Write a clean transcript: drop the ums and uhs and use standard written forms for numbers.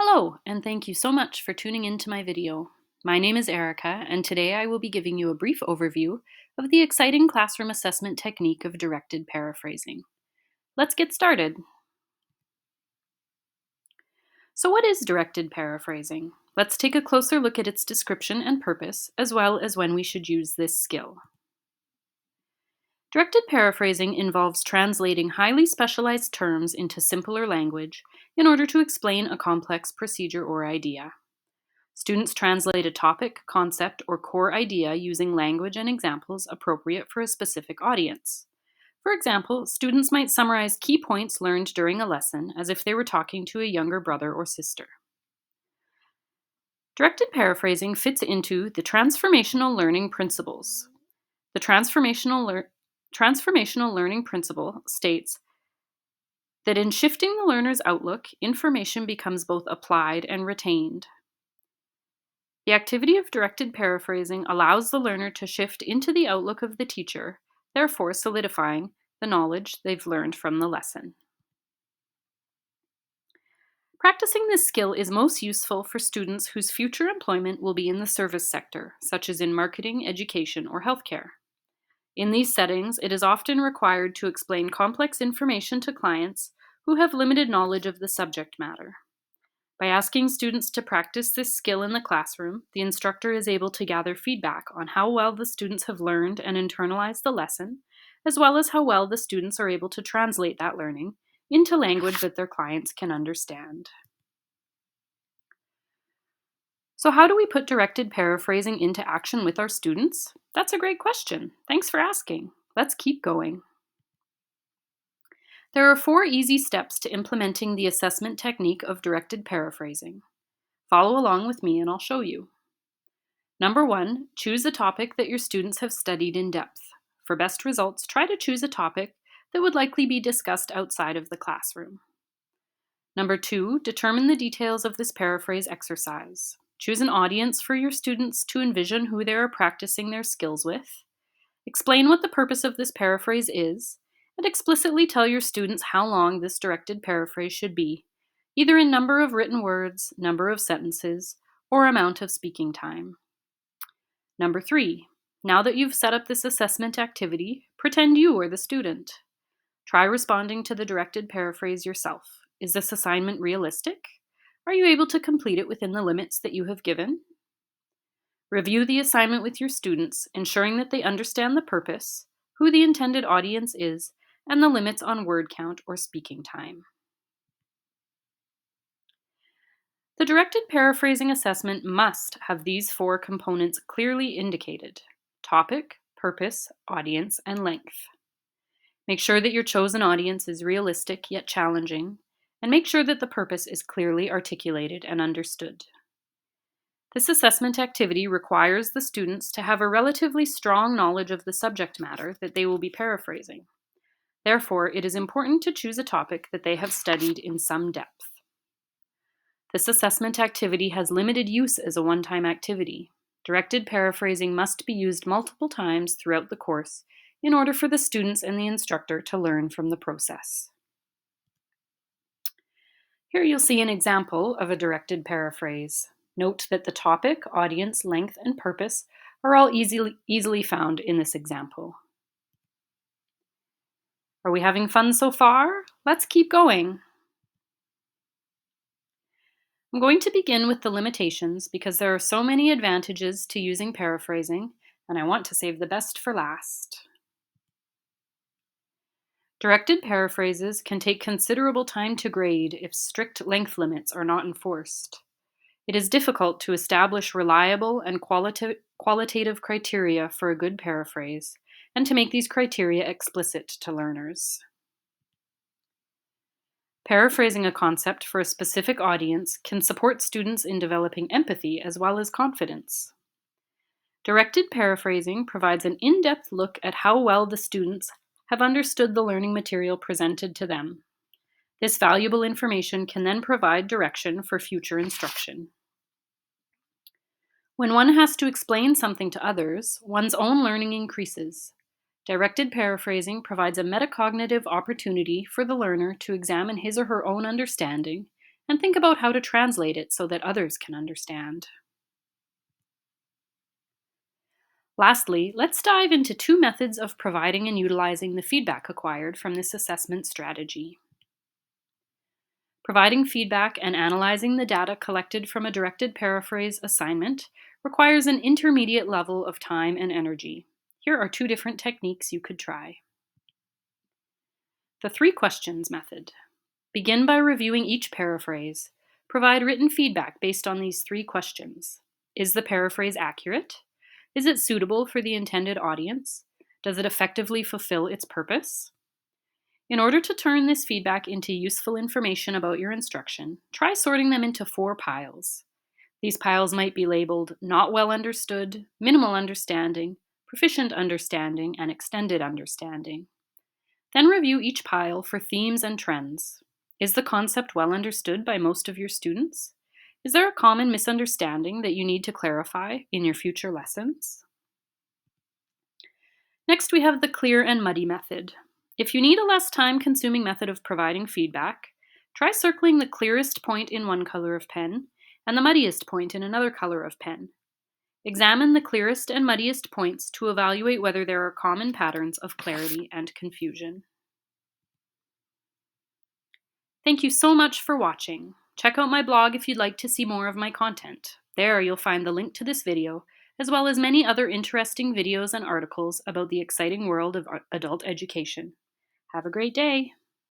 Hello, and thank you so much for tuning into my video. My name is Erica, and today I will be giving you a brief overview of the exciting classroom assessment technique of directed paraphrasing. Let's get started. So what is directed paraphrasing? Let's take a closer look at its description and purpose, as well as when we should use this skill. Directed paraphrasing involves translating highly specialized terms into simpler language in order to explain a complex procedure or idea. Students translate a topic, concept, or core idea using language and examples appropriate for a specific audience. For example, students might summarize key points learned during a lesson as if they were talking to a younger brother or sister. Directed paraphrasing fits into the transformational learning principles. The transformational learning principle states that in shifting the learner's outlook, information becomes both applied and retained. The activity of directed paraphrasing allows the learner to shift into the outlook of the teacher, therefore solidifying the knowledge they've learned from the lesson. Practicing this skill is most useful for students whose future employment will be in the service sector, such as in marketing, education, or healthcare. In these settings, it is often required to explain complex information to clients who have limited knowledge of the subject matter. By asking students to practice this skill in the classroom, the instructor is able to gather feedback on how well the students have learned and internalized the lesson, as well as how well the students are able to translate that learning into language that their clients can understand. So how do we put directed paraphrasing into action with our students? That's a great question. Thanks for asking. Let's keep going. There are 4 easy steps to implementing the assessment technique of directed paraphrasing. Follow along with me and I'll show you. Number 1, choose a topic that your students have studied in depth. For best results, try to choose a topic that would likely be discussed outside of the classroom. Number 2, determine the details of this paraphrase exercise. Choose an audience for your students to envision who they are practicing their skills with. Explain what the purpose of this paraphrase is, and explicitly tell your students how long this directed paraphrase should be, either in number of written words, number of sentences, or amount of speaking time. Number 3, now that you've set up this assessment activity, pretend you are the student. Try responding to the directed paraphrase yourself. Is this assignment realistic? Are you able to complete it within the limits that you have given? Review the assignment with your students, ensuring that they understand the purpose, who the intended audience is, and the limits on word count or speaking time. The directed paraphrasing assessment must have these 4 components clearly indicated: topic, purpose, audience, and length. Make sure that your chosen audience is realistic yet challenging, and make sure that the purpose is clearly articulated and understood. This assessment activity requires the students to have a relatively strong knowledge of the subject matter that they will be paraphrasing. Therefore, it is important to choose a topic that they have studied in some depth. This assessment activity has limited use as a one-time activity. Directed paraphrasing must be used multiple times throughout the course in order for the students and the instructor to learn from the process. Here you'll see an example of a directed paraphrase. Note that the topic, audience, length, and purpose are all easily found in this example. Are we having fun so far? Let's keep going. I'm going to begin with the limitations because there are so many advantages to using paraphrasing, and I want to save the best for last. Directed paraphrases can take considerable time to grade if strict length limits are not enforced. It is difficult to establish reliable and qualitative criteria for a good paraphrase, and to make these criteria explicit to learners. Paraphrasing a concept for a specific audience can support students in developing empathy as well as confidence. Directed paraphrasing provides an in-depth look at how well the students have understood the learning material presented to them. This valuable information can then provide direction for future instruction. When one has to explain something to others, one's own learning increases. Directed paraphrasing provides a metacognitive opportunity for the learner to examine his or her own understanding and think about how to translate it so that others can understand. Lastly, let's dive into 2 methods of providing and utilizing the feedback acquired from this assessment strategy. Providing feedback and analyzing the data collected from a directed paraphrase assignment requires an intermediate level of time and energy. Here are 2 different techniques you could try. The 3 questions method. Begin by reviewing each paraphrase. Provide written feedback based on these 3 questions. Is the paraphrase accurate? Is it suitable for the intended audience? Does it effectively fulfill its purpose? In order to turn this feedback into useful information about your instruction, try sorting them into 4 piles. These piles might be labeled not well understood, minimal understanding, proficient understanding, and extended understanding. Then review each pile for themes and trends. Is the concept well understood by most of your students? Is there a common misunderstanding that you need to clarify in your future lessons? Next, we have the clear and muddy method. If you need a less time-consuming method of providing feedback, try circling the clearest point in one color of pen and the muddiest point in another color of pen. Examine the clearest and muddiest points to evaluate whether there are common patterns of clarity and confusion. Thank you so much for watching. Check out my blog if you'd like to see more of my content. There you'll find the link to this video, as well as many other interesting videos and articles about the exciting world of adult education. Have a great day!